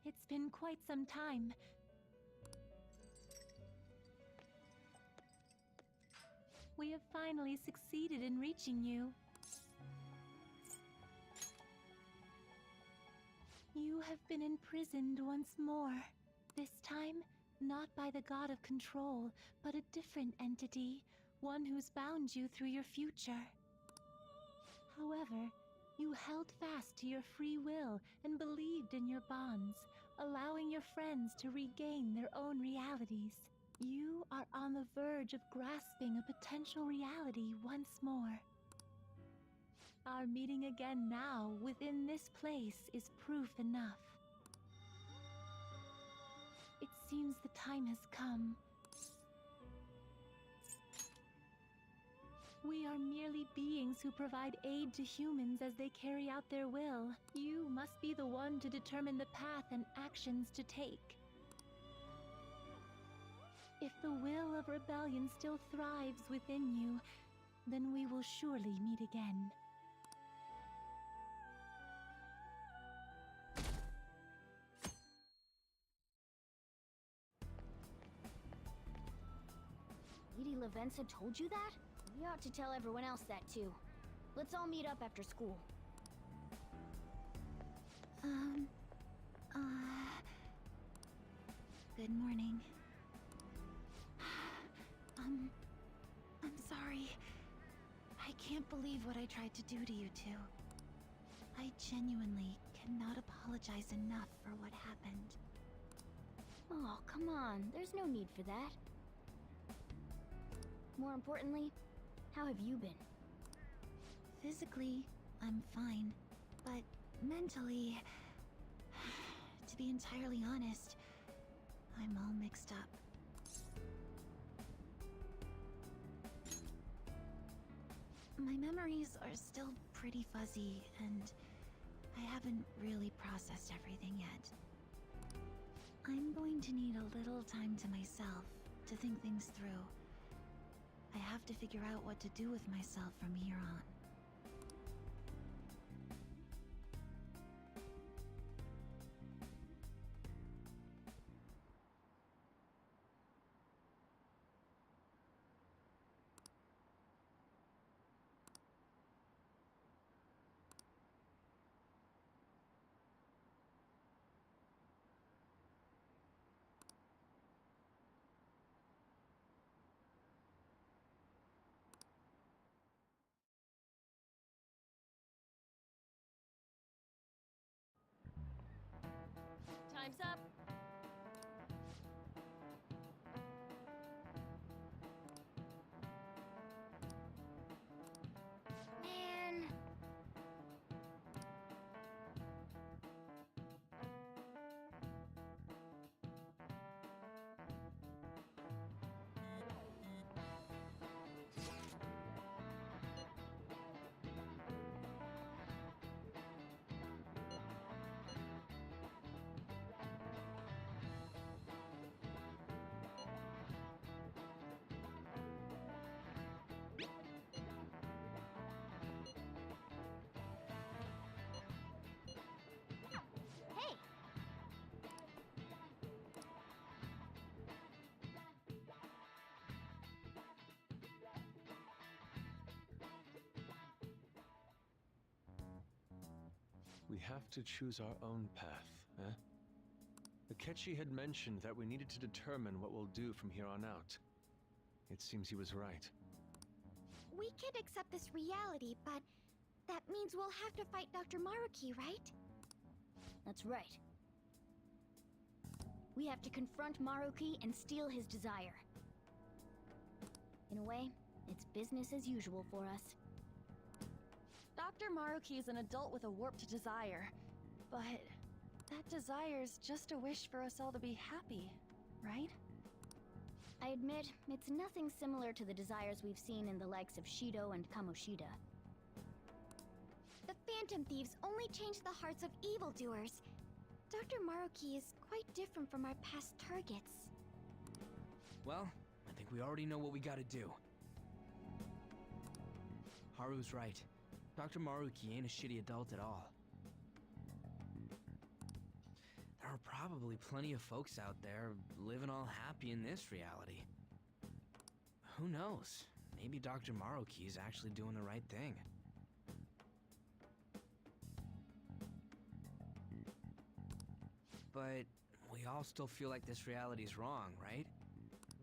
It's been quite some time. We have finally succeeded in reaching you. You have been imprisoned once more. This time, not by the god of control, but a different entity, one who's bound you through your future. However, you held fast to your free will and believed in your bonds, allowing your friends to regain their own realities. You are on the verge of grasping a potential reality once more. Our meeting again now within this place is proof enough. It seems the time has come. We are merely beings who provide aid to humans as they carry out their will. You must be the one to determine the path and actions to take. If the will of rebellion still thrives within you, then we will surely meet again. Lady Lavenza told you that? We ought to tell everyone else that too. Let's all meet up after school. Good morning. I'm sorry. I can't believe what I tried to do to you two. I genuinely cannot apologize enough for what happened. Oh, come on. There's no need for that. More importantly, how have you been? Physically, I'm fine. But mentally, to be entirely honest, I'm all mixed up. My memories are still pretty fuzzy, and I haven't really processed everything yet. I'm going to need a little time to myself to think things through. I have to figure out what to do with myself from here on. Time's up. Man. Hey! We have to choose our own path, eh? Akechi had mentioned that we needed to determine what we'll do from here on out. It seems he was right. We could accept this reality, but that means we'll have to fight Dr. Maruki, right? That's right. We have to confront Maruki and steal his desire. In a way, it's business as usual for us. Dr. Maruki is an adult with a warped desire, but that desire's just a wish for us all to be happy, right? I admit, it's nothing similar to the desires we've seen in the likes of Shido and Kamoshida. The Phantom Thieves only change the hearts of evildoers. Dr. Maruki is quite different from our past targets. Well, I think we already know what we gotta do. Haru's right. Dr. Maruki ain't a shitty adult at all. There are are probably plenty of folks out there living all happy in this reality. Who knows? Maybe Dr. Maruki is actually doing the right thing. But we all still feel like this reality is wrong, right?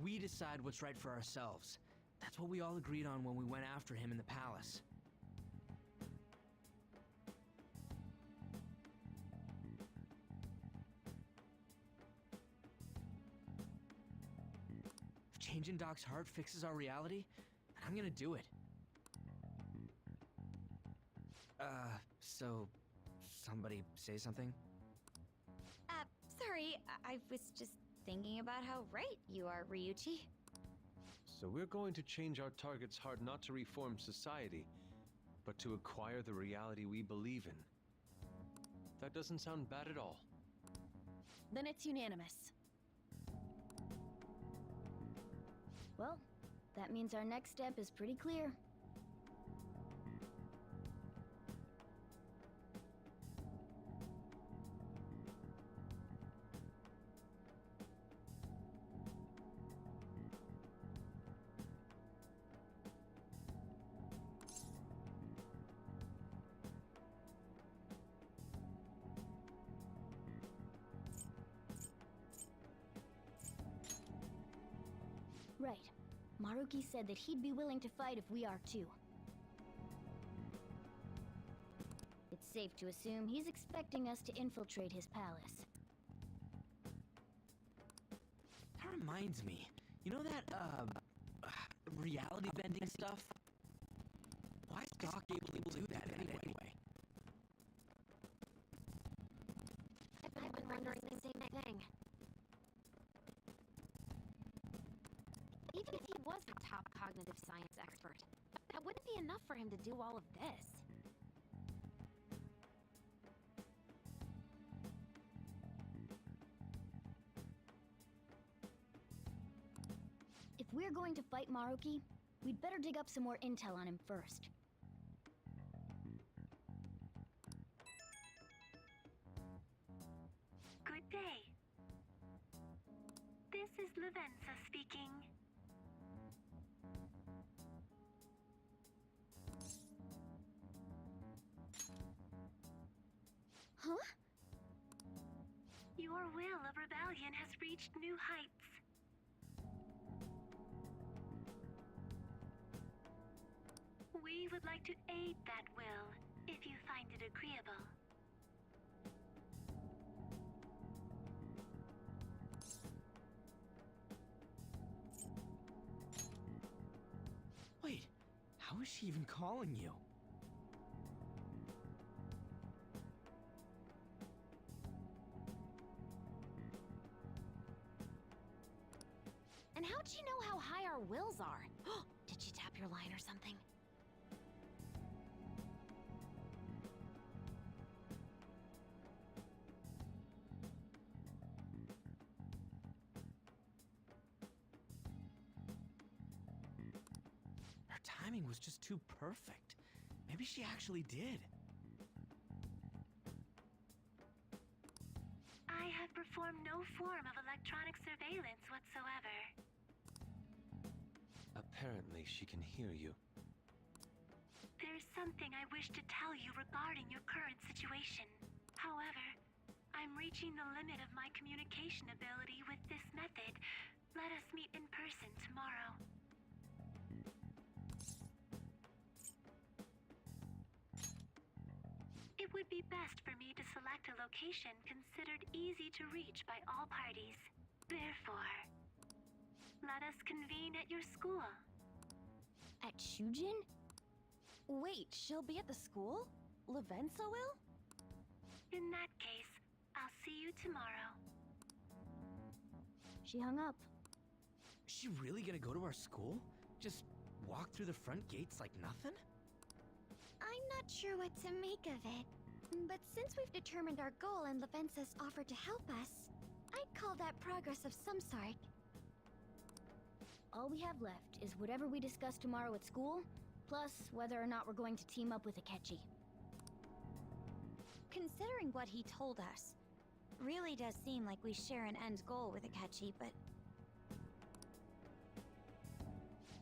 We decide what's right for ourselves. That's what we all agreed on when we went after him in the palace. If changing Doc's heart fixes our reality, then I'm gonna do it. So somebody say something? Sorry, I was just thinking about how right you are, Ryuichi. So we're going to change our target's heart not to reform society, but to acquire the reality we believe in. That doesn't sound bad at all. Then it's unanimous. Well, that means our next step is pretty clear. Right. Maruki said that he'd be willing to fight if we are too. It's safe to assume he's expecting us to infiltrate his palace. That reminds me. You know that, reality bending stuff? Why is Doc able to do that anyway? I've been wondering the same thing. Even if he was the top cognitive science expert, that wouldn't be enough for him to do all of this. If we're going to fight Maruki, we'd better dig up some more intel on him first. Good day. This is Lavenza speaking. Huh? Your will of rebellion has reached new heights. We would like to aid that will, if you find it agreeable. Wait, how is she even calling you? And how'd she know how high our wills are? Did she tap your line or something? Her timing was just too perfect. Maybe she actually did. I have performed no form of electronic surveillance whatsoever. Apparently, she can hear you. There's something I wish to tell you regarding your current situation. However, I'm reaching the limit of my communication ability with this method. Let us meet in person tomorrow. It would be best for me to select a location considered easy to reach by all parties. Therefore, let us convene at your school. At Shujin? Wait, she'll be at the school? Lavenza will? In that case, I'll see you tomorrow. She hung up. Is she really gonna go to our school? Just walk through the front gates like nothing? I'm not sure what to make of it. But since we've determined our goal and Lavenza's offered to help us, I'd call that progress of some sort. All we have left is whatever we discuss tomorrow at school, plus whether or not we're going to team up with Akechi. Considering what he told us, Really does seem like we share an end goal with Akechi, but...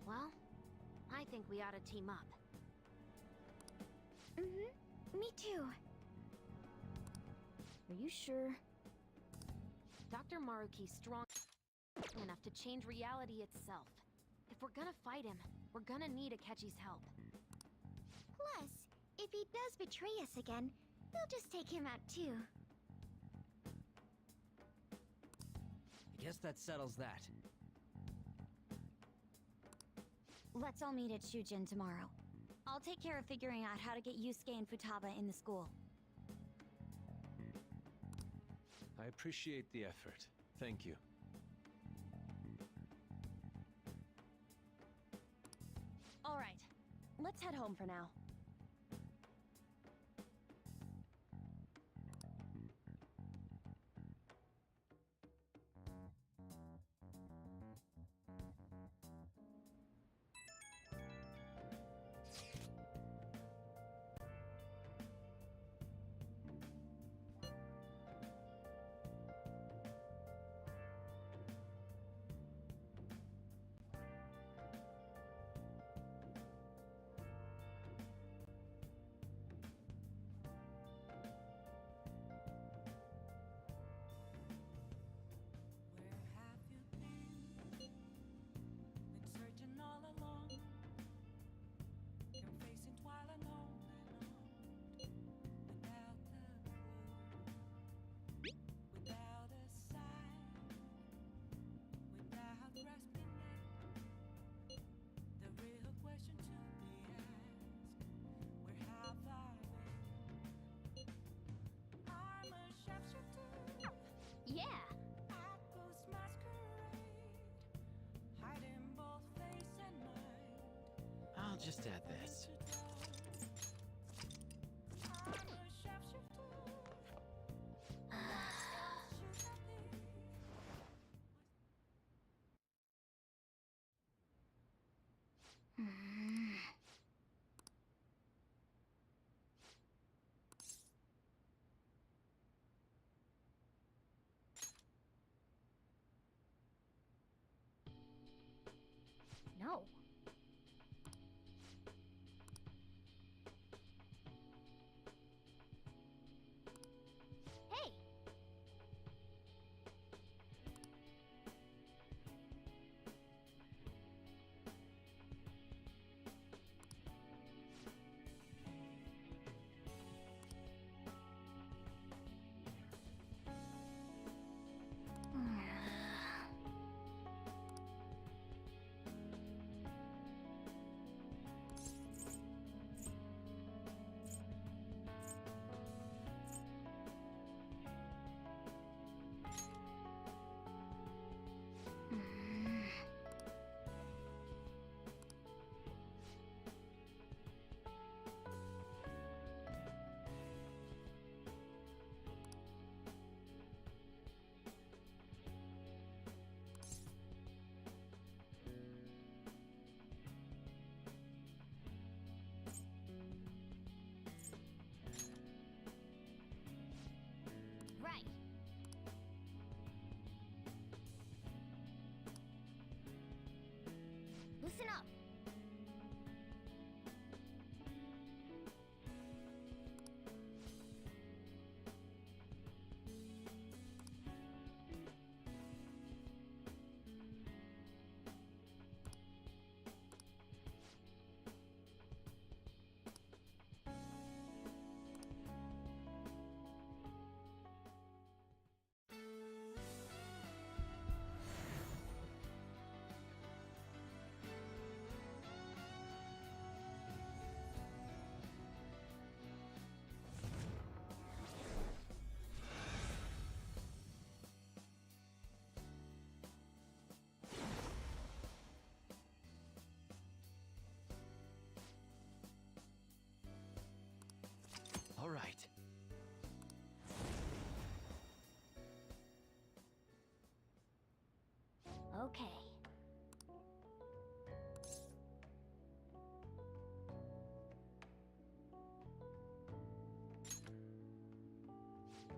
Well, I think we ought to team up. Me too. Are you sure? Dr. Maruki's strong enough to change reality itself. If we're gonna fight him, we're gonna need Akechi's help. Plus, if he does betray us again, we'll just take him out too. I guess that settles that. Let's all meet at Shujin tomorrow. I'll take care of figuring out how to get Yusuke and Futaba in the school. I appreciate the effort. Thank you. All right, let's head home for now. Yeah! I'll just add this. No. Hey! Right. Listen up. All right. Okay.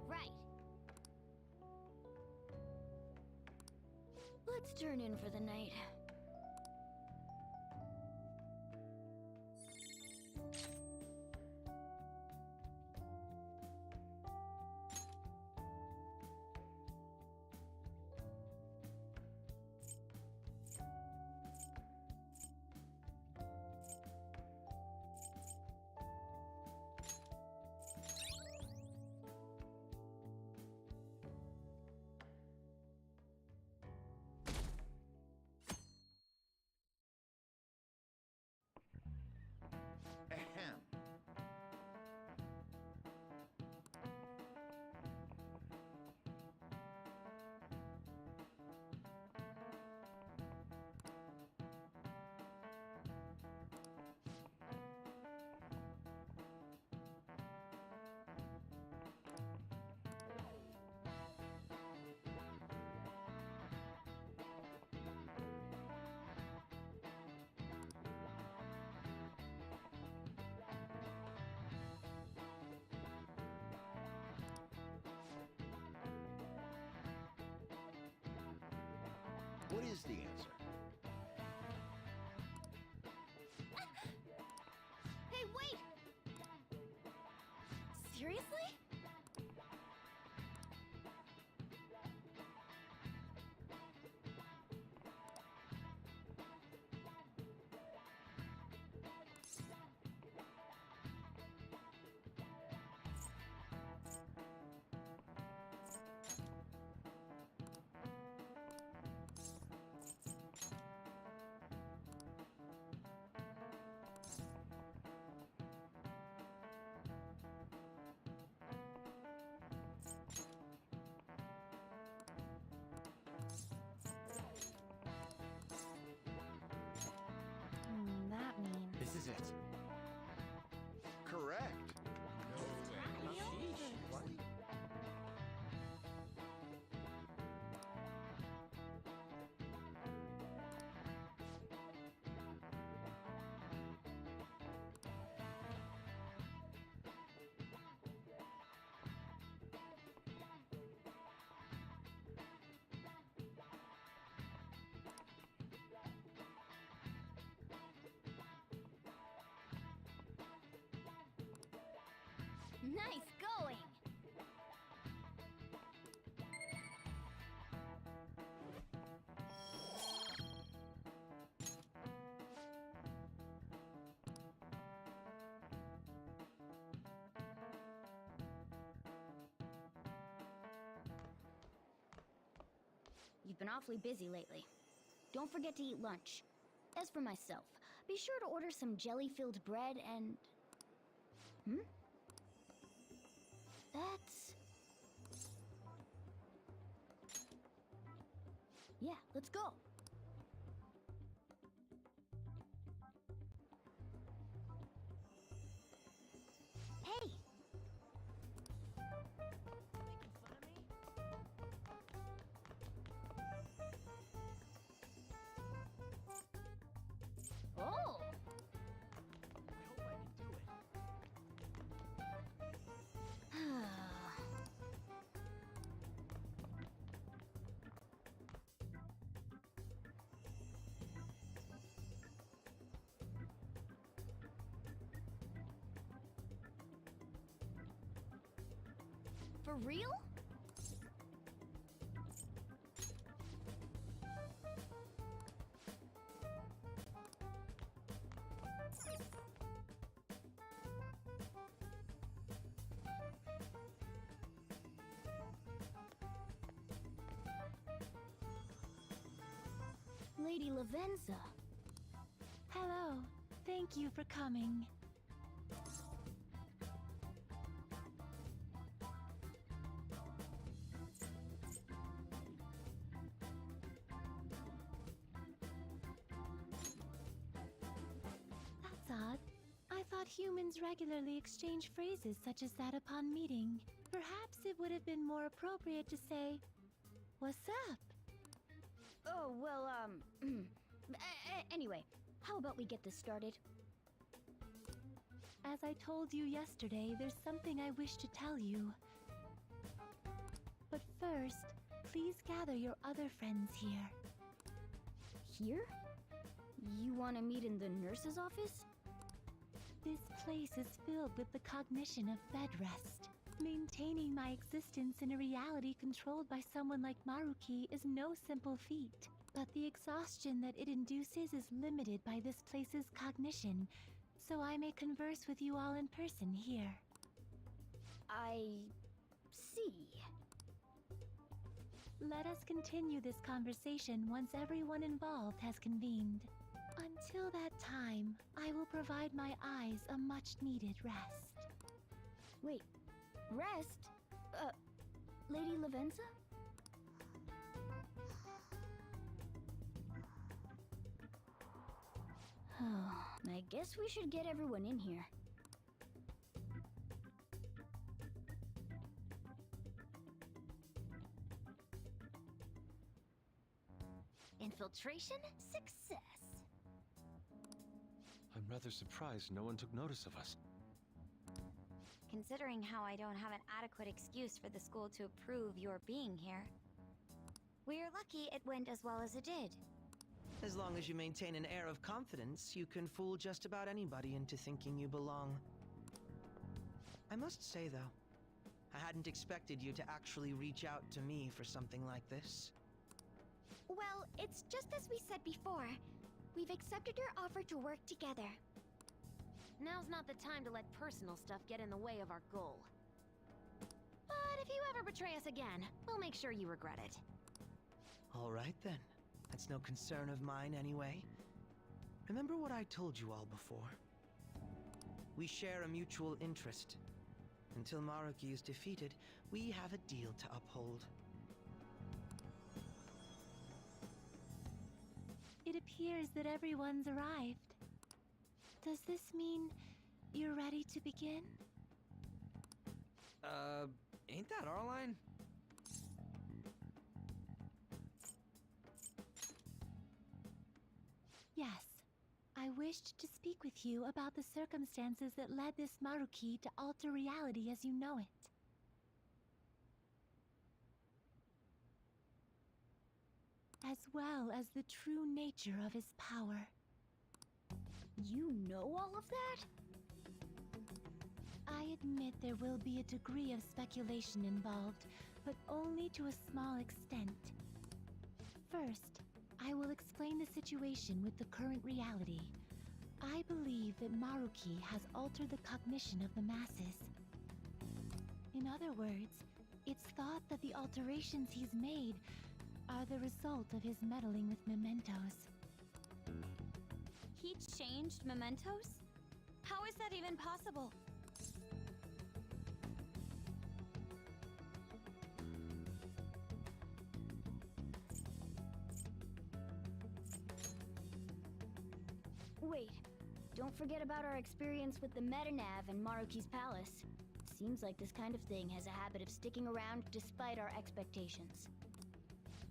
Right. Let's turn in for the night. Ahem. What is the answer? Hey, wait! Seriously? That mean. This is it. Correct. What? Nice going! You've been awfully busy lately. Don't forget to eat lunch. As for myself, be sure to order some jelly-filled bread and... That's... Yeah, let's go. Hey! Oh! For real? Lady Lavenza. Hello. Thank you for coming. That's odd. I thought humans regularly exchange phrases such as that upon meeting. Perhaps it would have been more appropriate to say, "What's up?" Oh, well, anyway, how about we get this started? As I told you yesterday, there's something I wish to tell you. But first, please gather your other friends here. Here? You want to meet in the nurse's office? This place is filled with the cognition of bed rest. Maintaining my existence in a reality controlled by someone like Maruki is no simple feat, but the exhaustion that it induces is limited by this place's cognition, so I may converse with you all in person here. I see. Let us continue this conversation once everyone involved has convened. Until that time, I will provide my eyes a much-needed rest. Wait, rest? Lady Lavenza? I guess we should get everyone in here. Infiltration success. I'm rather surprised no one took notice of us. Considering how I don't have an adequate excuse for the school to approve your being here. We're lucky it went as well as it did. As long as you maintain an air of confidence, you can fool just about anybody into thinking you belong. I must say, though, I hadn't expected you to actually reach out to me for something like this. Well, it's just as we said before. We've accepted your offer to work together. Now's not the time to let personal stuff get in the way of our goal. But if you ever betray us again, we'll make sure you regret it. All right, then. That's no concern of mine, anyway. Remember what I told you all before? We share a mutual interest. Until Maruki is defeated, we have a deal to uphold. It appears that everyone's arrived. Does this mean you're ready to begin? Ain't that our line? Yes. I wished to speak with you about the circumstances that led this Maruki to alter reality as you know it. As well as the true nature of his power. You know all of that? I admit there will be a degree of speculation involved, but only to a small extent. First, I will explain the situation with the current reality. I believe that Maruki has altered the cognition of the masses. In other words, it's thought that the alterations he's made are the result of his meddling with mementos. He changed mementos? How is that even possible? Wait, don't forget about our experience with the Metanav and Maruki's palace. Seems like this kind of thing has a habit of sticking around despite our expectations.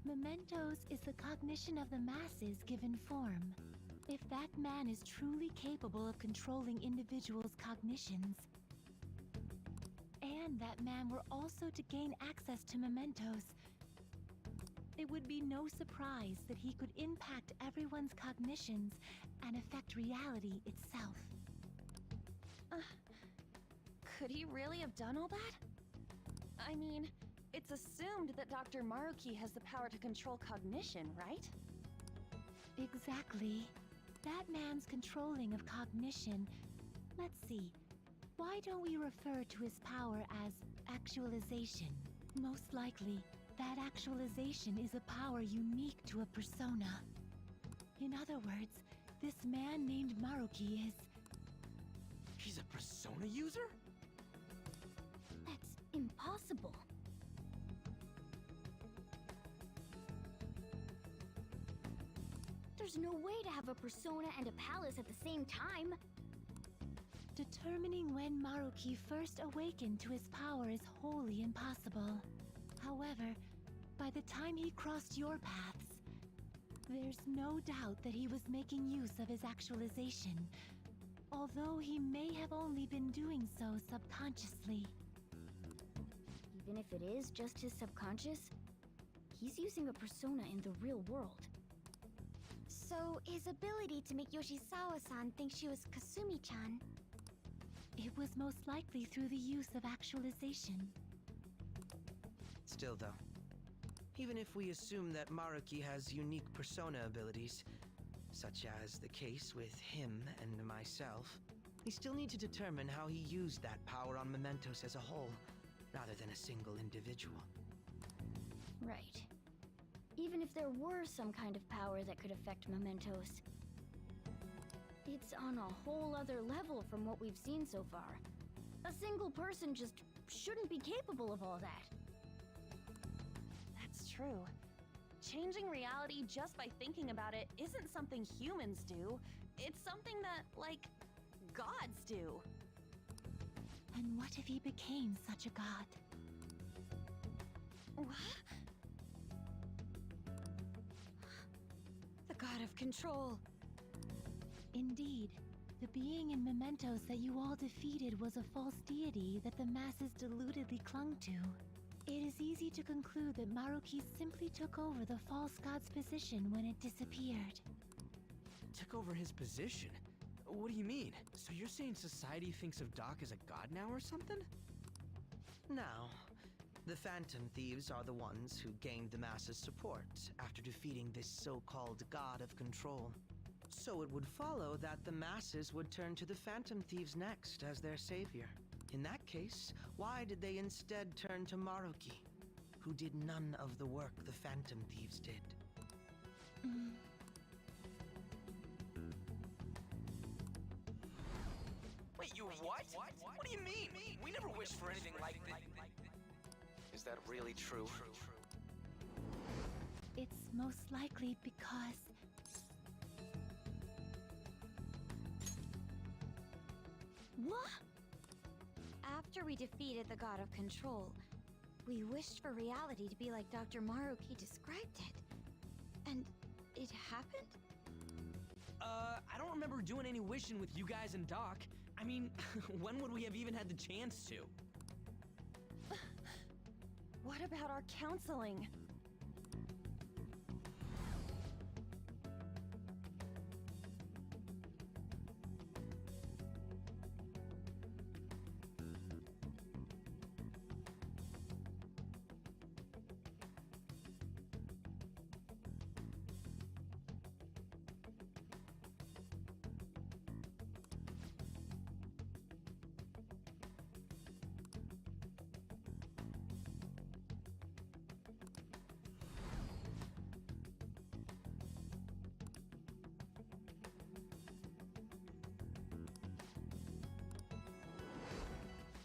Mementos is the cognition of the masses given form. If that man is truly capable of controlling individuals' cognitions, and that man were also to gain access to mementos, it would be no surprise that he could impact everyone's cognitions and affect reality itself. Could he really have done all that? I mean, it's assumed that Dr. Maruki has the power to control cognition, right? Exactly. That man's controlling of cognition. Let's see. Why don't we refer to his power as actualization? Most likely, that actualization is a power unique to a persona. In other words, this man named Maruki is... He's a persona user? That's impossible. There's no way to have a persona and a palace at the same time. Determining when Maruki first awakened to his power is wholly impossible. However, by the time he crossed your paths, there's no doubt that he was making use of his actualization, although he may have only been doing so subconsciously. Even if it is just his subconscious, he's using a persona in the real world. So, his ability to make Yoshizawa-san think she was Kasumi-chan. It was most likely through the use of actualization. Still though, even if we assume that Maruki has unique persona abilities, such as the case with him and myself, we still need to determine how he used that power on Mementos as a whole, rather than a single individual. Right. Even if there were some kind of power that could affect Mementos, it's on a whole other level from what we've seen so far. A single person just shouldn't be capable of all that. That's true. Changing reality just by thinking about it isn't something humans do. It's something that, like, gods do. And what if he became such a god? What? The god of control. Indeed, the being in Mementos that you all defeated was a false deity that the masses deludedly clung to. It is easy to conclude that Maruki simply took over the false god's position when it disappeared. Took over his position? What do you mean? So you're saying society thinks of Doc as a god now or something? Now, the Phantom Thieves are the ones who gained the masses' support after defeating this so-called god of control. So it would follow that the masses would turn to the Phantom Thieves next as their savior. In that case, why did they instead turn to Maruki, who did none of the work the Phantom Thieves did? Wait, you what? What do you mean? We never wished for anything like this. Is that really true? It's most likely because... What? After we defeated the god of control, we wished for reality to be like Dr. Maruki described it. And it happened? I don't remember doing any wishing with you guys and Doc. I mean, when would we have even had the chance to? What about our counseling?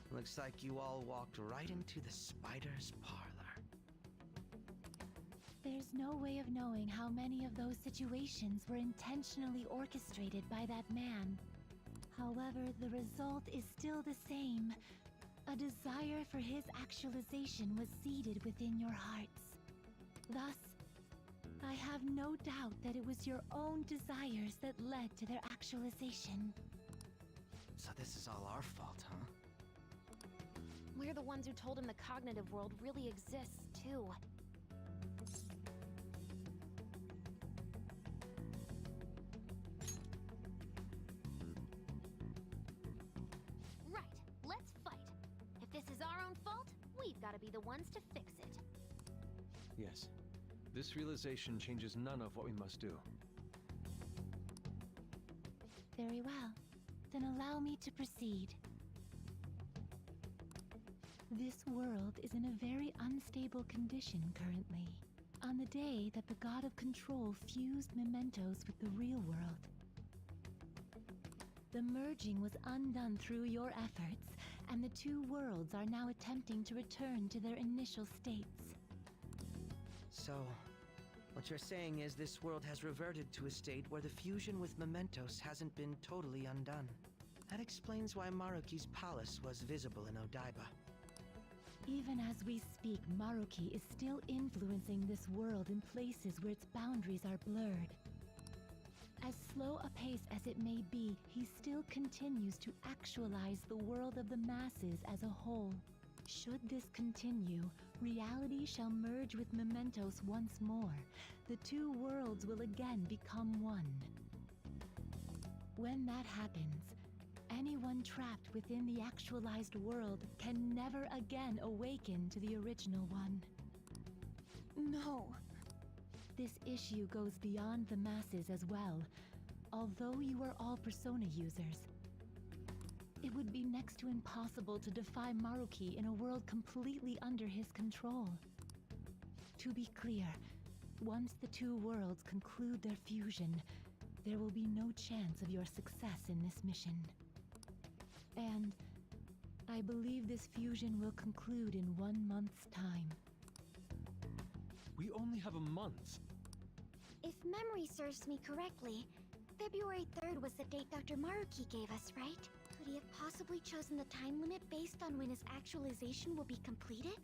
Looks like you all walked right into the spider's parlor. There's no way of knowing how many of those situations were intentionally orchestrated by that man. However, the result is still the same. A desire for his actualization was seeded within your hearts. Thus, I have no doubt that it was your own desires that led to their actualization. So this is all our fault, huh? We're the ones who told him the cognitive world really exists, too. Right, let's fight. If this is our own fault, we've got to be the ones to fix it. Yes. This realization changes none of what we must do. Very well. Then allow me to proceed. This world is in a very unstable condition currently. On the day that the God of Control fused Mementos with the real world, the merging was undone through your efforts, and the two worlds are now attempting to return to their initial states. So, what you're saying is this world has reverted to a state where the fusion with Mementos hasn't been totally undone. That explains why Maruki's palace was visible in Odaiba. Even as we speak, Maruki is still influencing this world in places where its boundaries are blurred. As slow a pace as it may be, he still continues to actualize the world of the masses as a whole. Should this continue, reality shall merge with Mementos once more. The two worlds will again become one. When that happens, anyone trapped within the actualized world can never again awaken to the original one. No. This issue goes beyond the masses as well. Although you are all Persona users, it would be next to impossible to defy Maruki in a world completely under his control. To be clear, once the two worlds conclude their fusion, there will be no chance of your success in this mission. And I believe this fusion will conclude in 1 month's time. We only have a month. If memory serves me correctly, February 3rd was the date Dr. Maruki gave us, right? Could he have possibly chosen the time limit based on when his actualization will be completed?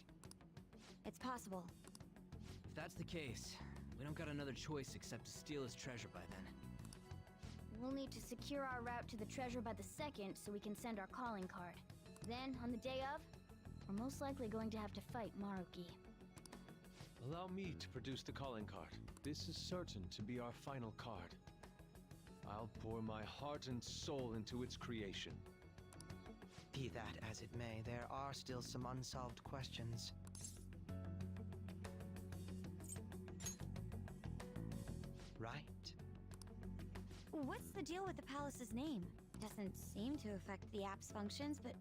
It's possible. If that's the case, we don't got another choice except to steal his treasure by then. We'll need to secure our route to the treasure by the 2nd so we can send our calling card. Then, on the day of, we're most likely going to have to fight Maruki. Allow me to produce the calling card. This is certain to be our final card. I'll pour my heart and soul into its creation. Be that as it may, there are still some unsolved questions. Right? What's the deal with the palace's name? Doesn't seem to affect the app's functions, but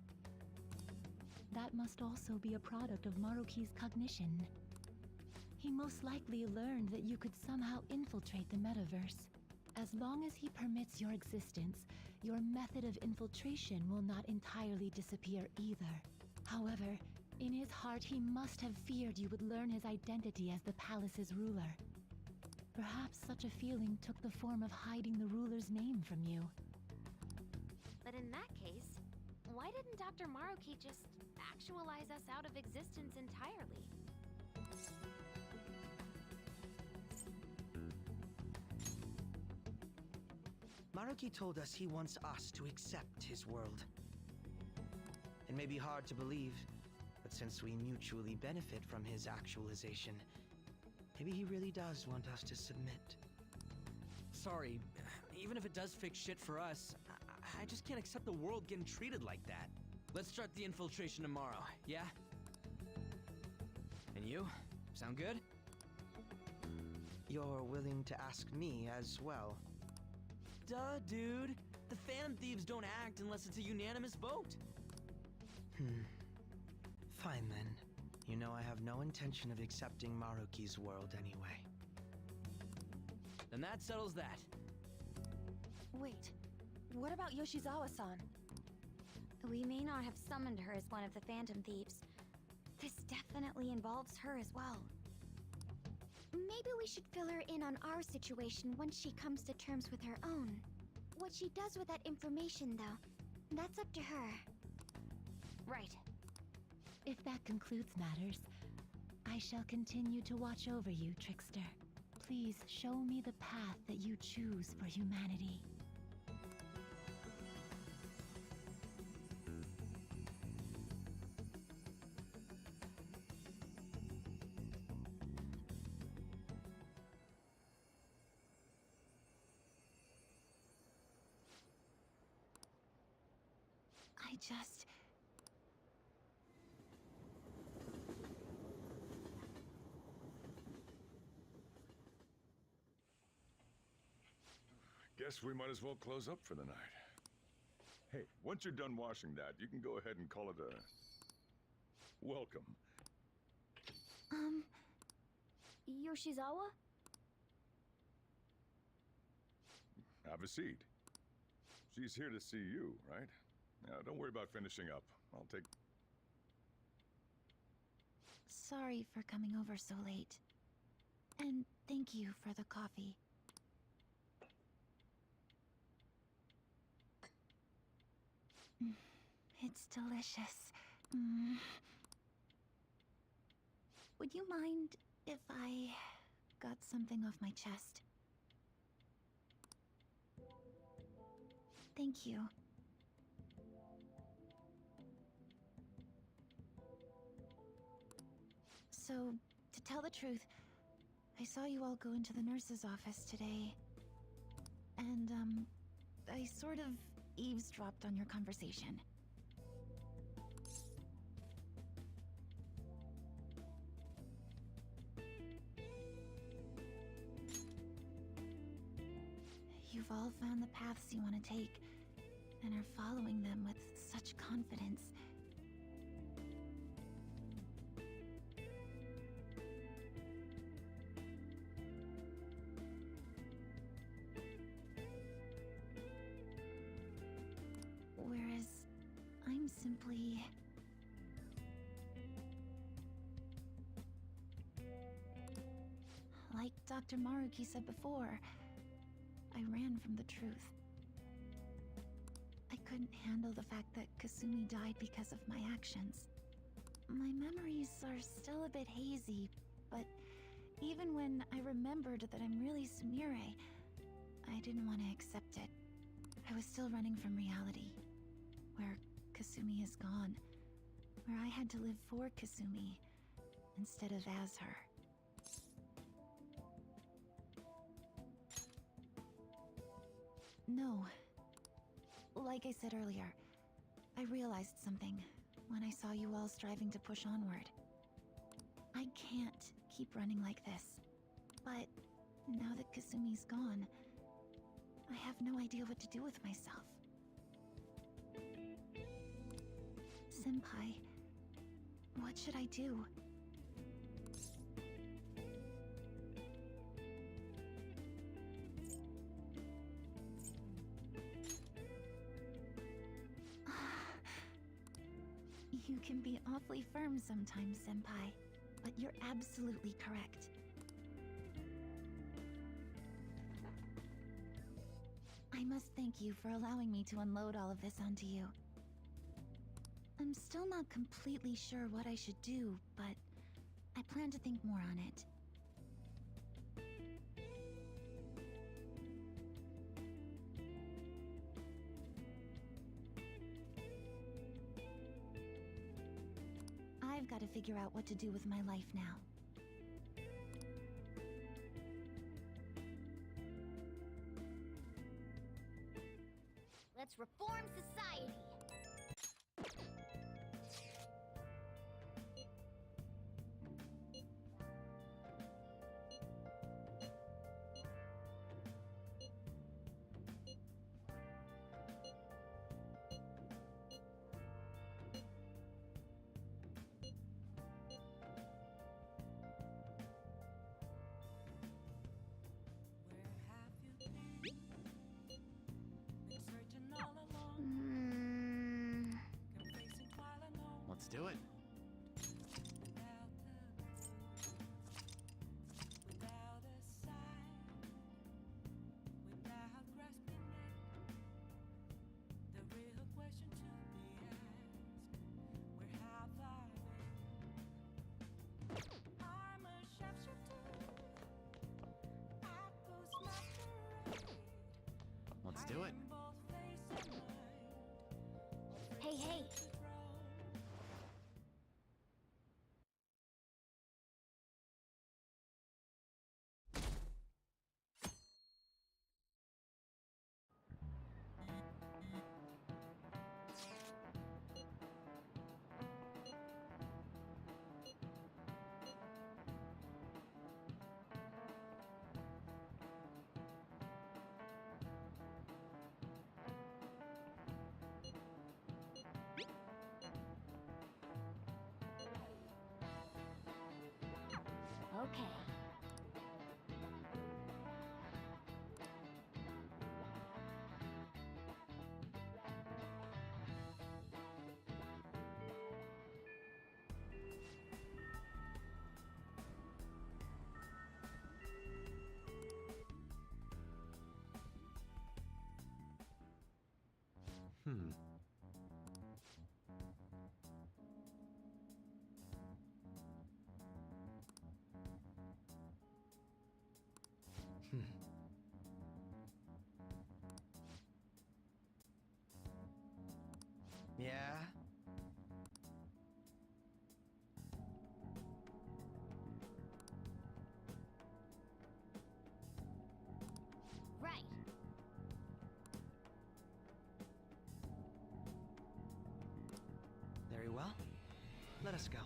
That must also be a product of Maruki's cognition. He most likely learned that you could somehow infiltrate the metaverse. As long as he permits your existence, your method of infiltration will not entirely disappear either. However, in his heart he must have feared you would learn his identity as the palace's ruler. Perhaps such a feeling took the form of hiding the ruler's name from you. But in that case, why didn't Dr. Maruki just actualize us out of existence entirely? Maruki told us he wants us to accept his world. It may be hard to believe, but since we mutually benefit from his actualization, maybe he really does want us to submit. Sorry, even if it does fix shit for us, I just can't accept the world getting treated like that. Let's start the infiltration tomorrow, yeah? And you? Sound good? You're willing to ask me as well. Duh, dude. The Phantom Thieves don't act unless it's a unanimous vote. Fine then. You know I have no intention of accepting Maruki's world anyway. Then that settles that. Wait, what about Yoshizawa-san? we may not have summoned her as one of the Phantom Thieves. This definitely involves her as well. Maybe we should fill her in on our situation once she comes to terms with her own. What she does with that information, though, that's up to her. Right. If that concludes matters, I shall continue to watch over you, Trickster. Please show me the path that you choose for humanity. I just... Guess we might as well close up for the night. Hey, once you're done washing that, you can go ahead and call it a... welcome. Yoshizawa? Have a seat. She's here to see you, right? Now, don't worry about finishing up. I'll take... Sorry for coming over so late. And thank you for the coffee. It's delicious. Would you mind if I got something off my chest? Thank you. So, to tell the truth, I saw you all go into the nurse's office today. And, I sort of eavesdropped on your conversation. You've all found the paths you want to take, and are following them with such confidence. Whereas I'm simply... like Dr. Maruki said before, I ran from the truth. I couldn't handle the fact that Kasumi died because of my actions. My memories are still a bit hazy, but even when I remembered that I'm really Sumire, I didn't want to accept it. I was still running from reality, where Kasumi is gone, where I had to live for Kasumi instead of as her. No. Like I said earlier, I realized something when I saw you all striving to push onward. I can't keep running like this. But now that Kasumi's gone, I have no idea what to do with myself. Senpai, what should I do? You can be awfully firm sometimes, Senpai, but you're absolutely correct. I must thank you for allowing me to unload all of this onto you. I'm still not completely sure what I should do, but I plan to think more on it. I've got to figure out what to do with my life now. Let's reform society! Let's do it. Let's do it. Hey, hey! Okay. Yeah? Very well. Let us go.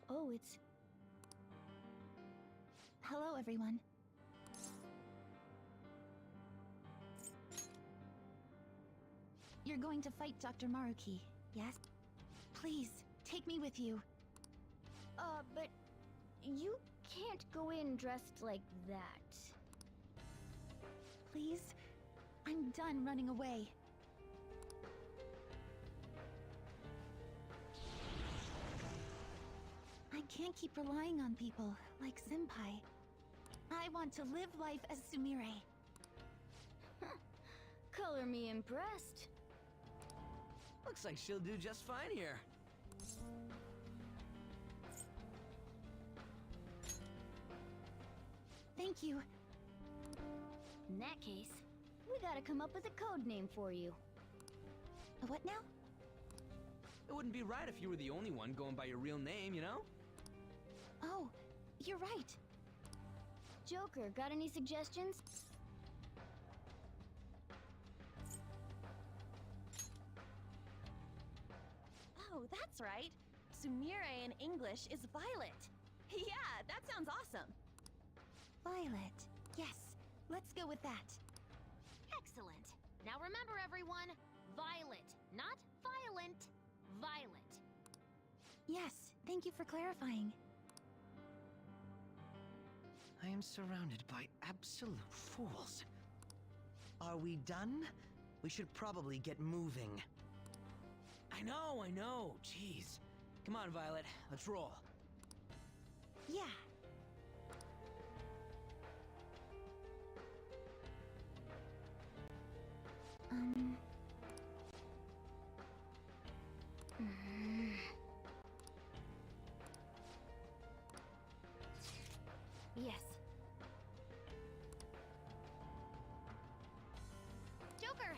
Oh, it's... Hello, everyone. You're going to fight Dr. Maruki, yes? Please, take me with you. But you can't go in dressed like that. Please? I'm done running away. I can't keep relying on people, like Senpai. I want to live life as Sumire. Color me impressed. Looks like she'll do just fine here. Thank you. In that case, we gotta come up with a code name for you. A what now? It wouldn't be right if you were the only one going by your real name, you know? Oh, you're right. Joker, got any suggestions? Oh, that's right. Sumire in English is Violet. Yeah, that sounds awesome. Violet. Yes, let's go with that. Excellent. Now remember, everyone, Violet, not violent. Violet. Yes, thank you for clarifying. I am surrounded by absolute fools. Are we done? We should probably get moving. I know. Jeez. Come on, Violet. Let's roll. Yeah. Yes. Joker!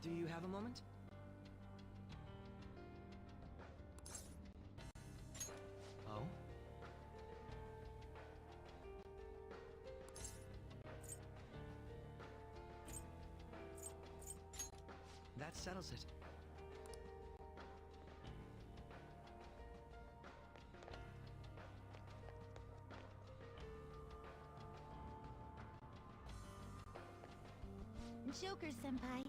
Do you have a moment? Oh? That settles it. Joker Senpai.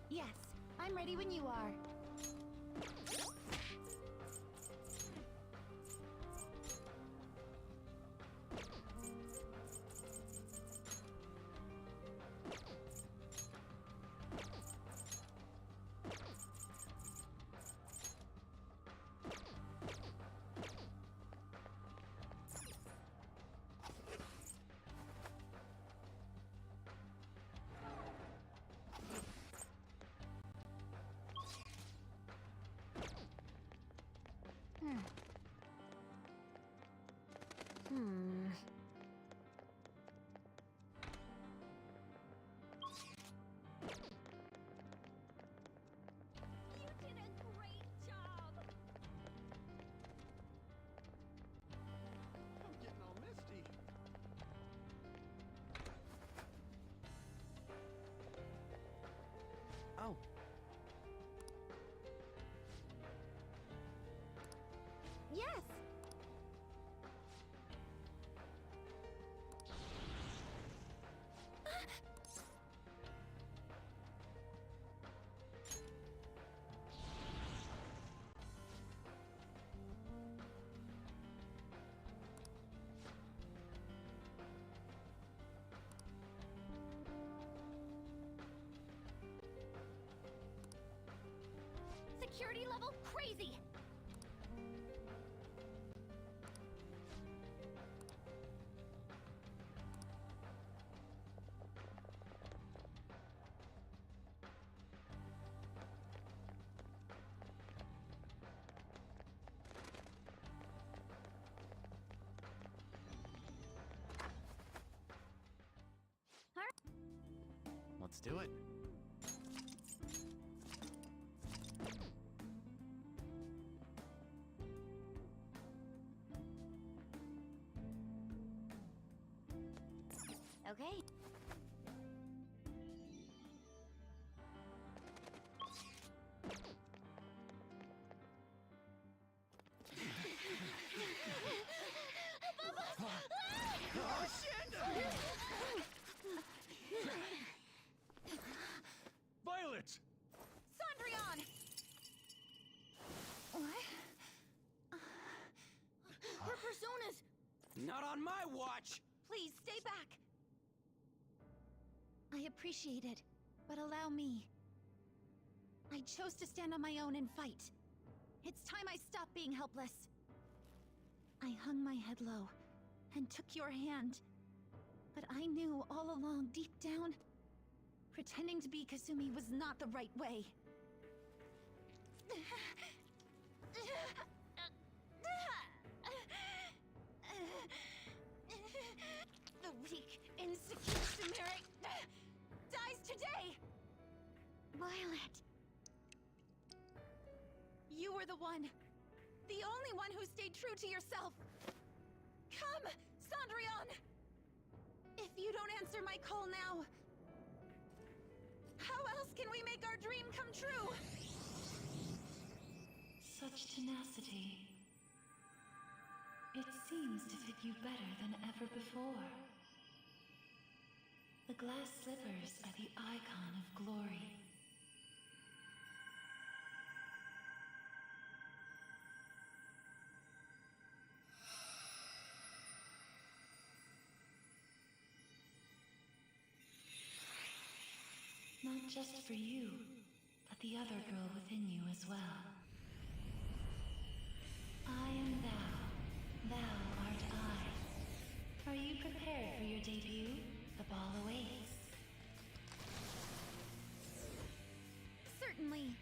Yes, I'm ready when you are. security level crazy! Let's do it. Okay. Oh, shit! Violet! Cendrillon! What? Her personas! Not on my watch! Please, stay back! I appreciate it, but allow me. I chose to stand on my own and fight. It's time I stop being helpless. I hung my head low and took your hand. But I knew all along, deep down, pretending to be Kasumi was not the right way. The weak, insecure Sumire dies today! Violet! You were the one. The only one who stayed true to yourself. Come, Cendrillon! If you don't answer my call now, how else can we make our dream come true? Such tenacity. It seems to fit you better than ever before. The glass slippers are the icon of glory. Not just for you, but the other girl within you as well. I am thou, thou art I. Are you prepared for your debut? The ball awaits. Certainly.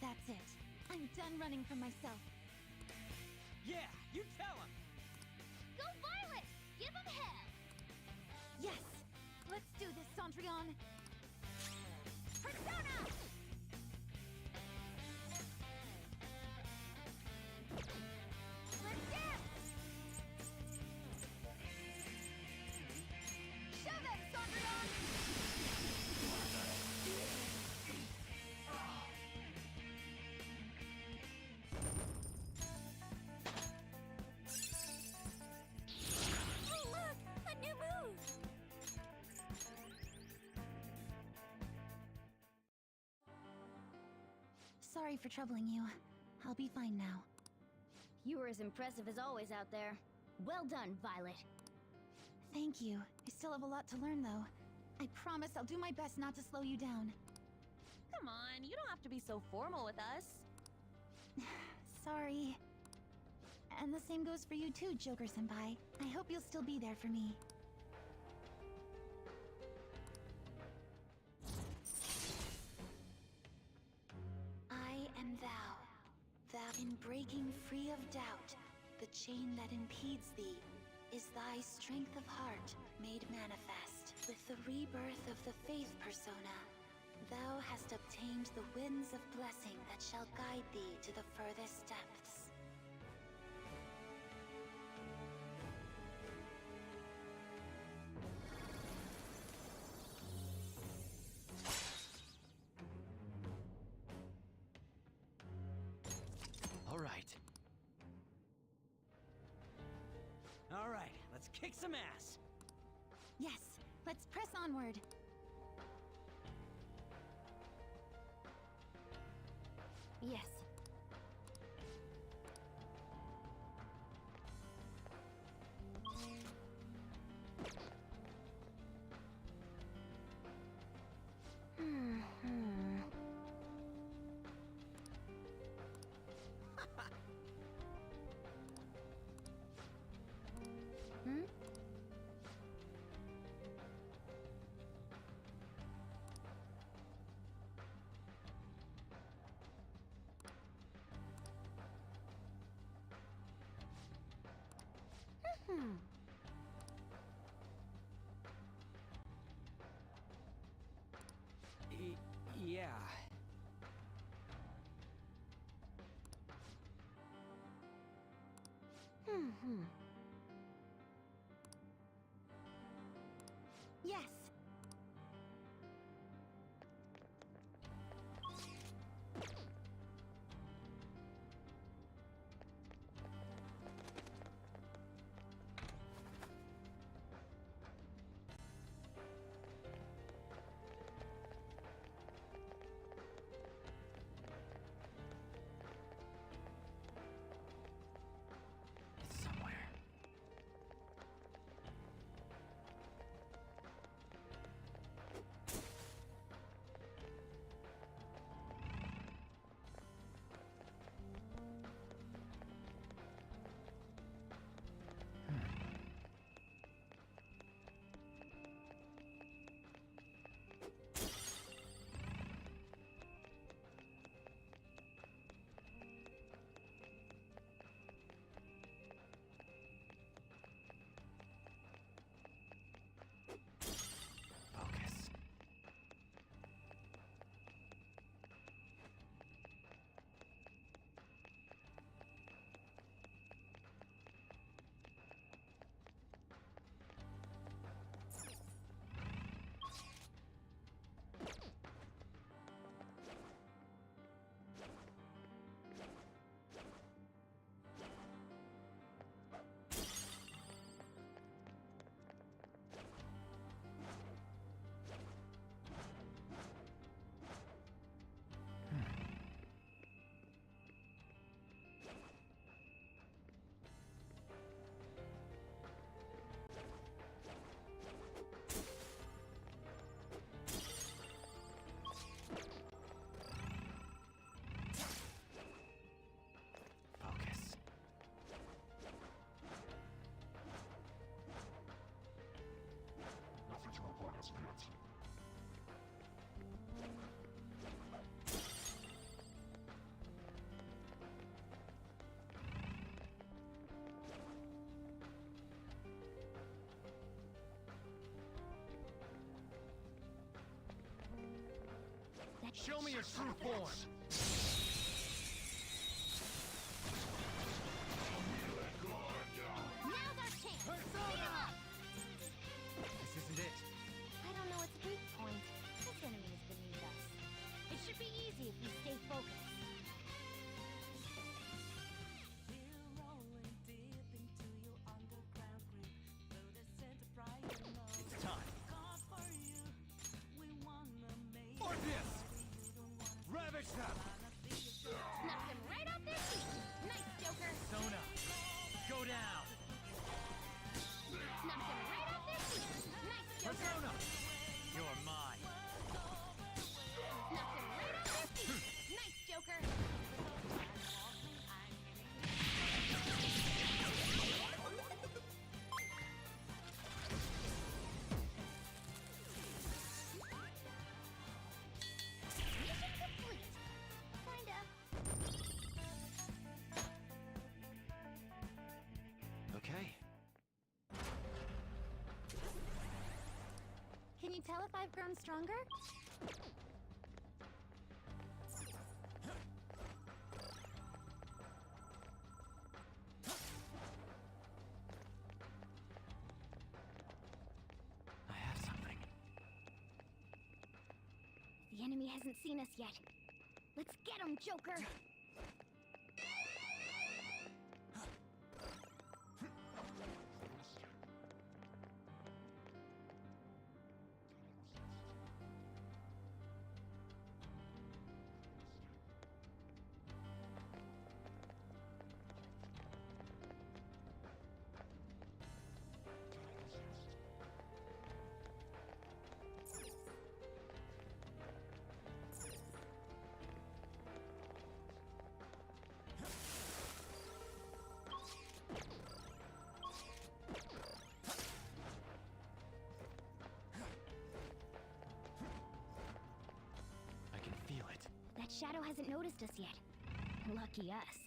That's it. I'm done running from myself. Yeah, you tell him! Go Violet! Give him hell! Yes! Let's do this, Cendrillon! Persona! Let's dance! Show them, Cendrillon! Oh, look! A new move! Sorry for troubling you. I'll be fine now. You were as impressive as always out there. Well done, Violet. Thank you. I still have a lot to learn, though. I promise I'll do my best not to slow you down. Come on, you don't have to be so formal with us. Sorry. And the same goes for you too, Joker-senpai. I hope you'll still be there for me. I am thou. Thou in breaking free of doubt, the chain that impedes thee is thy strength of heart made manifest. With the rebirth of the faith persona, thou hast obtained the winds of blessing that shall guide thee to the furthest depths. All right. All right, let's kick some ass. Yes, let's press onward. Yes. Yeah. Yes. It's somewhere. Focus. Focus. Show me your true form! Now's our chance! Beat 'em up! This isn't it. I don't know its weak point. This enemy is beneath us. It should be easy if we stay focused. It's time. Orpheus! Ravage them! Knocked them right off their feet. Nice, Joker. Sona! Go down! Knocked them right off their feet. Nice, Joker. Persona! You're mine. Knocked them right off their feet. Nice, Joker. Mission complete. Kinda. Okay. Can you tell if I've grown stronger? I have something. The enemy hasn't seen us yet. Let's get him, Joker! I can feel it. That shadow hasn't noticed us yet. Lucky us.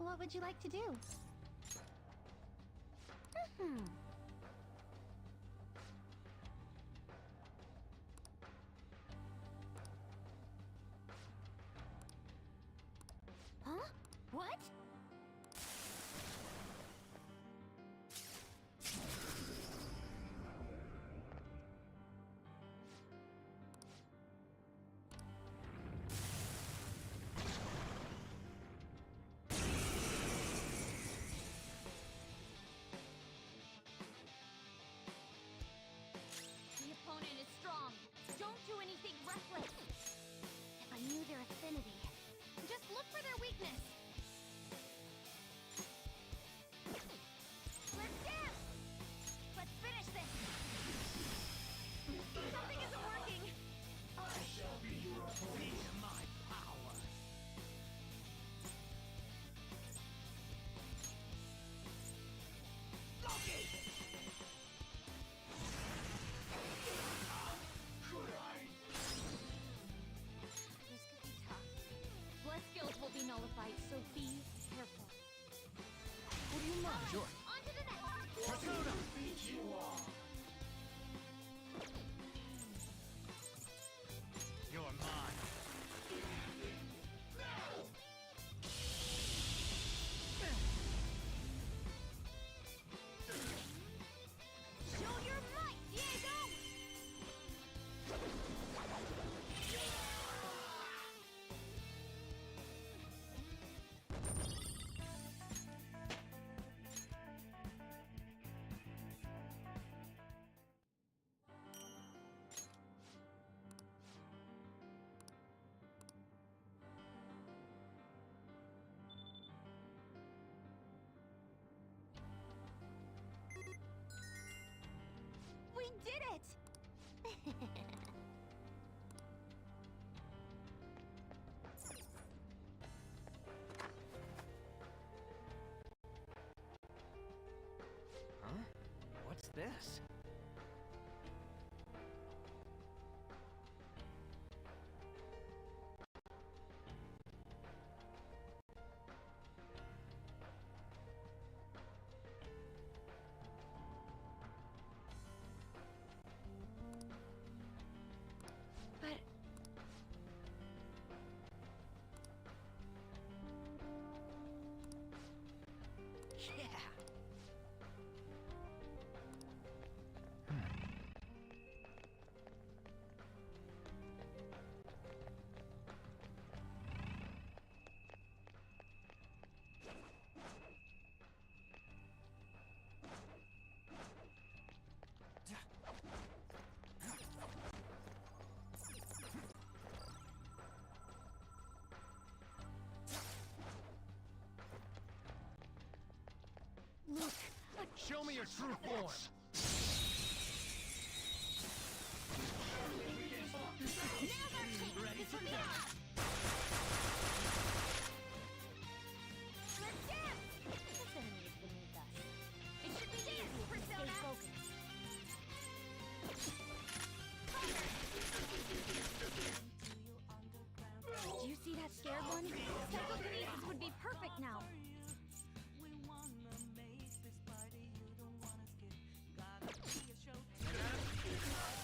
What would you like to do? Huh? What? The opponent is strong. Don't do anything reckless. If I knew their affinity. Just look for their weakness. Let's dance! Let's finish this! Something isn't working! I shall be your feel my power. Loki! Could I? This could be tough. Blood skills will be nullified, so be careful. What do you mind? Sure. On to the next! Persona! Beat you all. You're mine. Show your might, Diego! We did it! Huh? What's this? But Yeah. look, Show me your true form. Ready to die. Let's dance! This enemy is beneath us. It should be easy if we stay focused. do you see that scared one? Psychokinesis would be perfect now.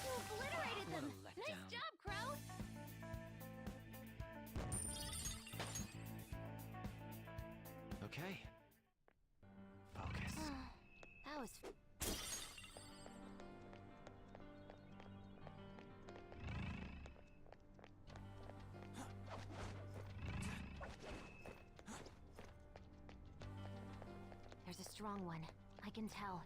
You obliterated them! What a Nice letdown. job, Crow! Okay. Focus. That was... There's a strong one. I can tell.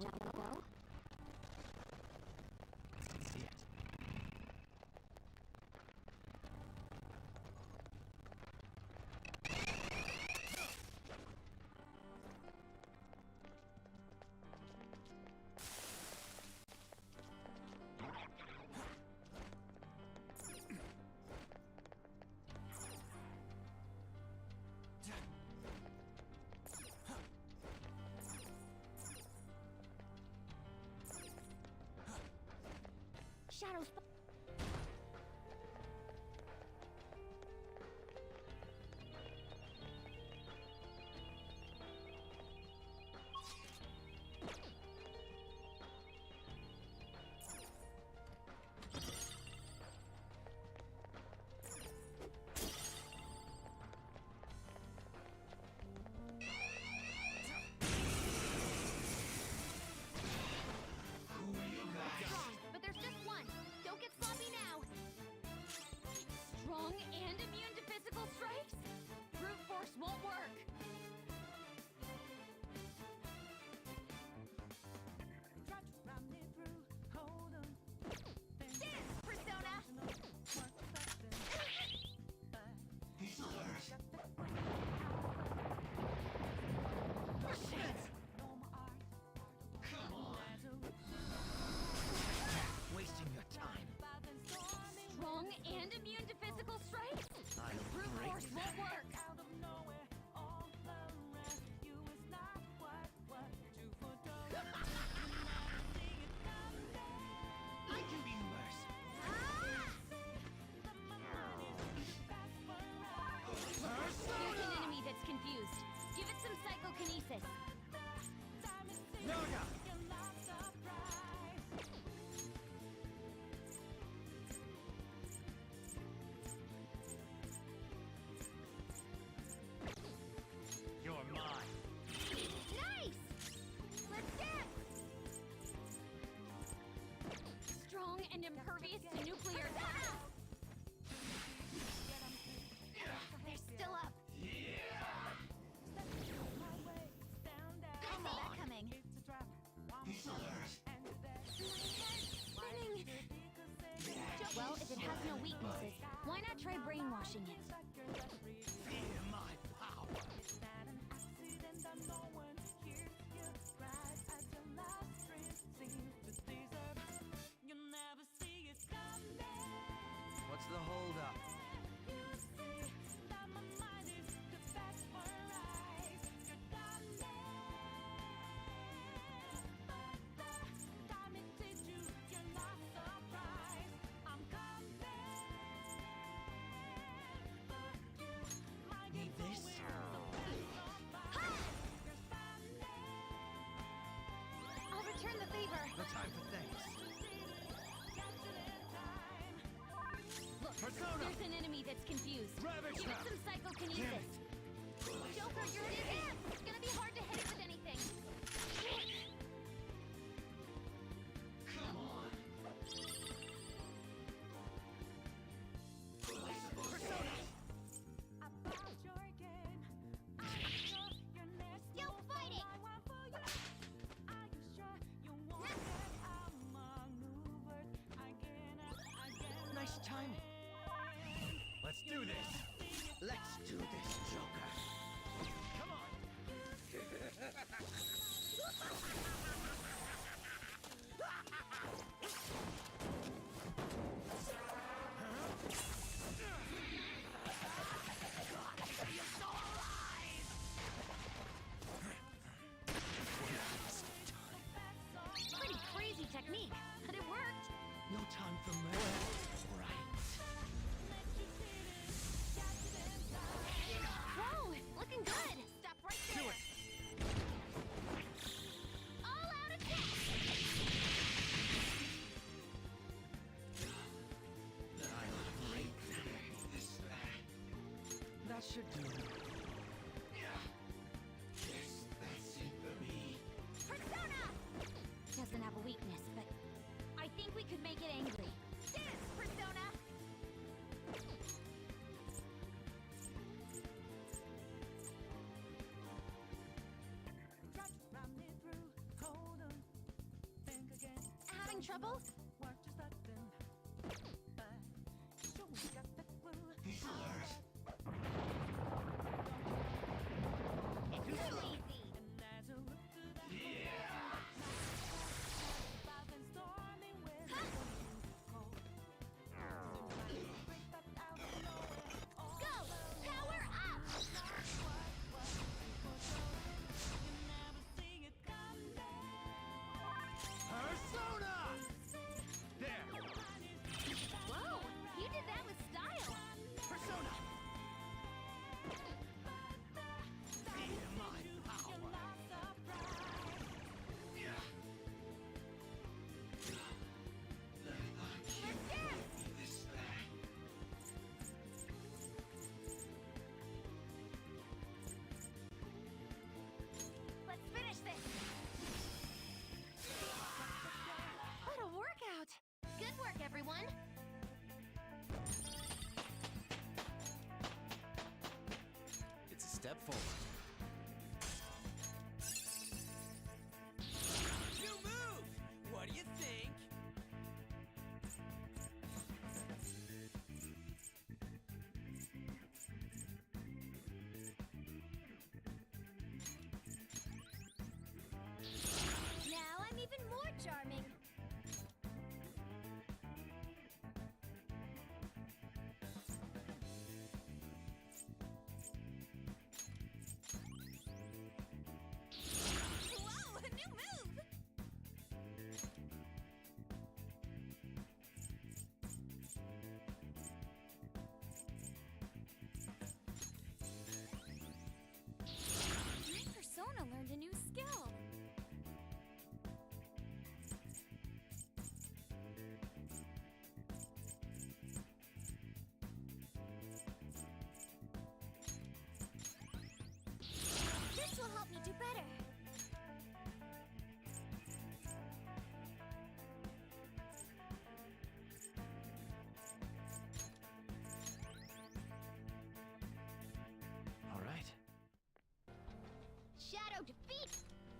Shall we go? See it. Shadows. Strong, but there's just one. Don't get sloppy now. Strong and immune to physical strikes? Brute force won't work. Dance, Persona! Wasting your time. Strong and immune to physical strikes? I'll Brute break force won't work. I can be There's an enemy that's confused. Give it some psychokinesis. Naga! You're mine. Nice! Let's dance! Strong and impervious to nuclear attacks. They're still up. Come on. Coming. Spinning. Well, if it has no weaknesses, why not try brainwashing it? Fear my power. What's the holdup? Need this? I'll return the favor. No time for thanks. Look, Persona! there's an enemy that's confused. Ravage Give it her! some psychokinesis. Joker, you're in advance. It's gonna be hard to hit it with anything. Come on. Still fighting. Nice timing. Let's do this. Let's do this, Joker. Come on. Pretty crazy technique, but it worked. No time for murder. Right. Whoa, looking good. Stop right there. Do it. All out attack. That should do it. Persona! Doesn't have a weakness, but I think we could make it angry. Dance, Persona! trouble? It's too easy. Go! Power up! Persona! There! Whoa! You did that with style! Persona! Feel my power! Let's finish this! What a workout! Good work, everyone! It's a step forward. New move! What do you think? Now I'm even more charming. Whoa! A new move! My persona learned a new skill. This will help me do better. All right. Shadow defeat! I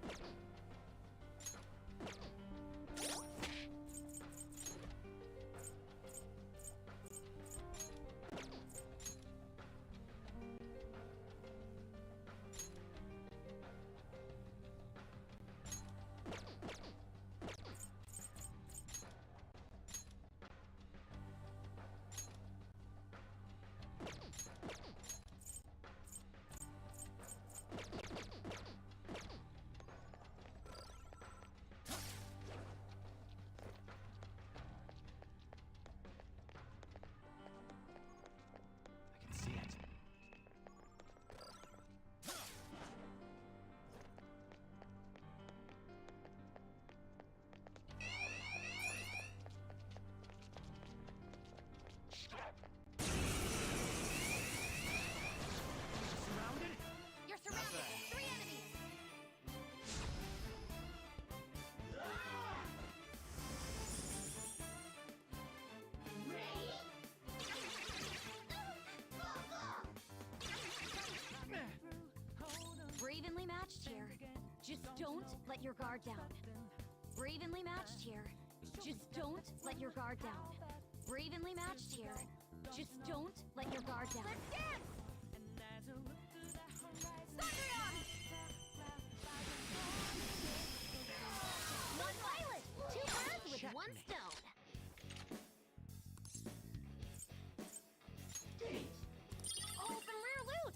can see it. Surrounded? You're surrounded! 3 enemies! We're evenly matched here. Just don't let your guard down. We're evenly matched here. Just don't let your guard down. We're evenly matched here. Just don't let your guard down. Let's dance! Thunderon! One violet! 2 birds with Checkmate. 1 stone! Open rear loot!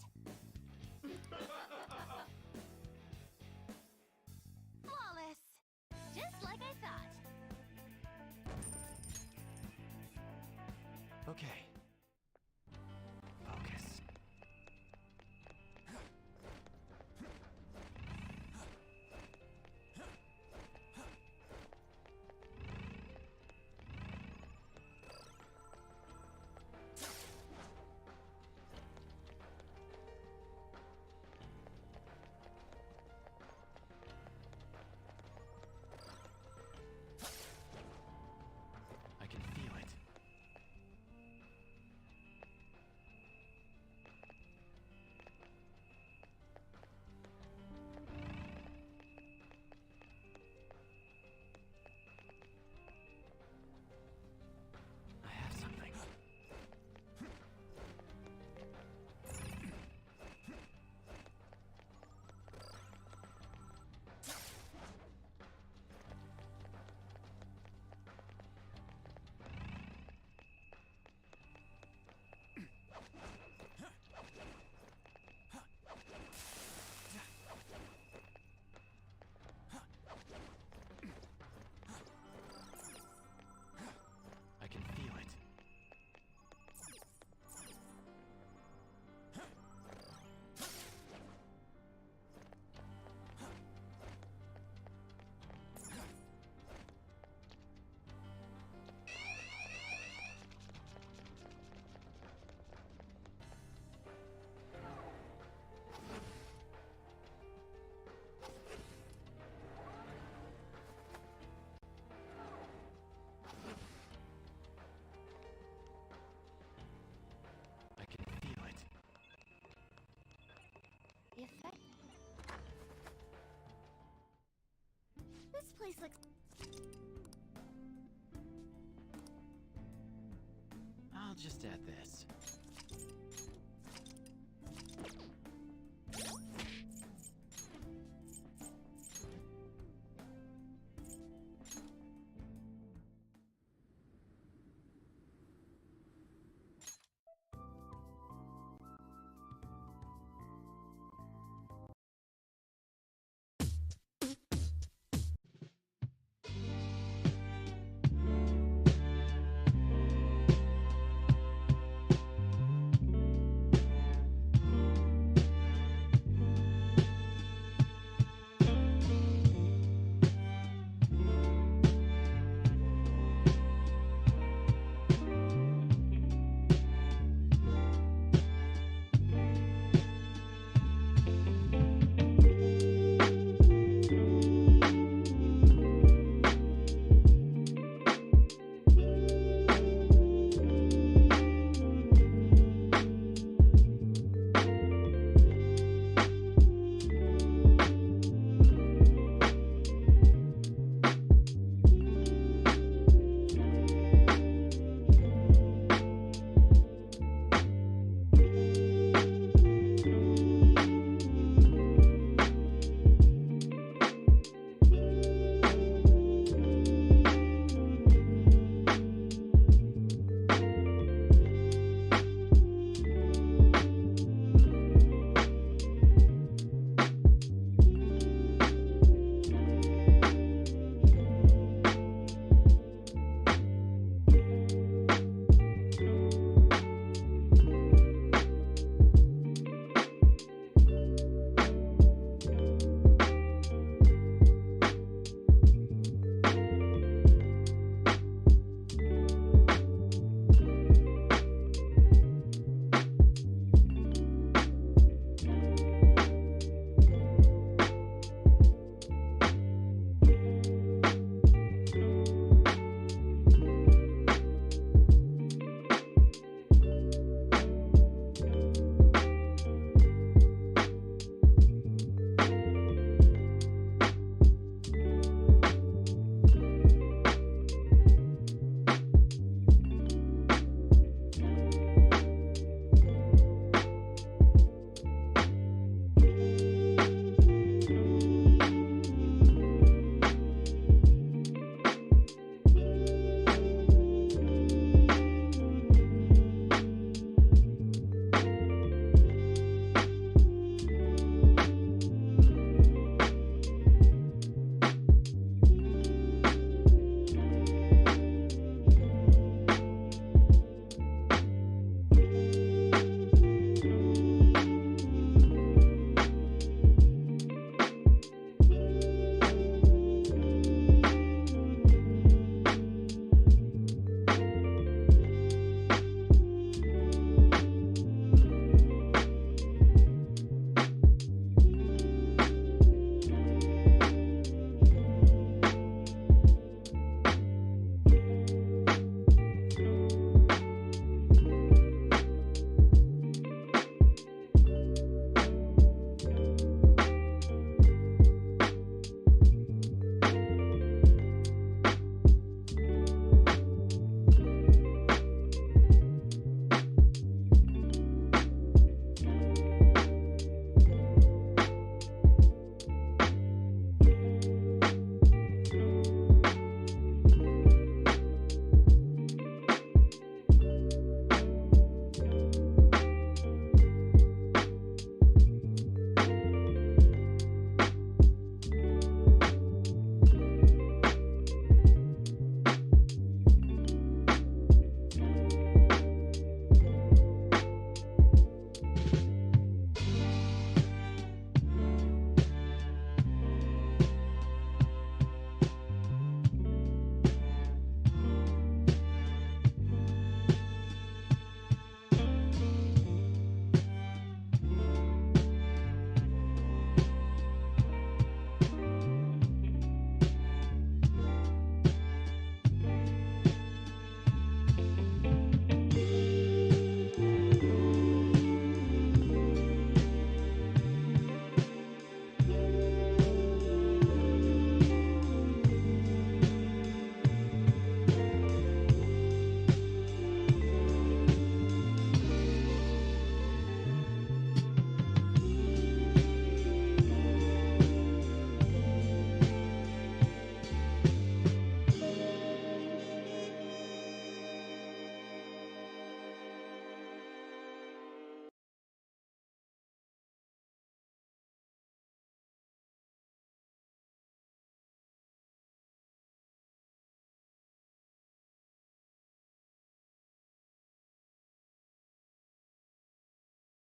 Flawless! Just like I thought. Okay. Focus. place looks... I'll just add this.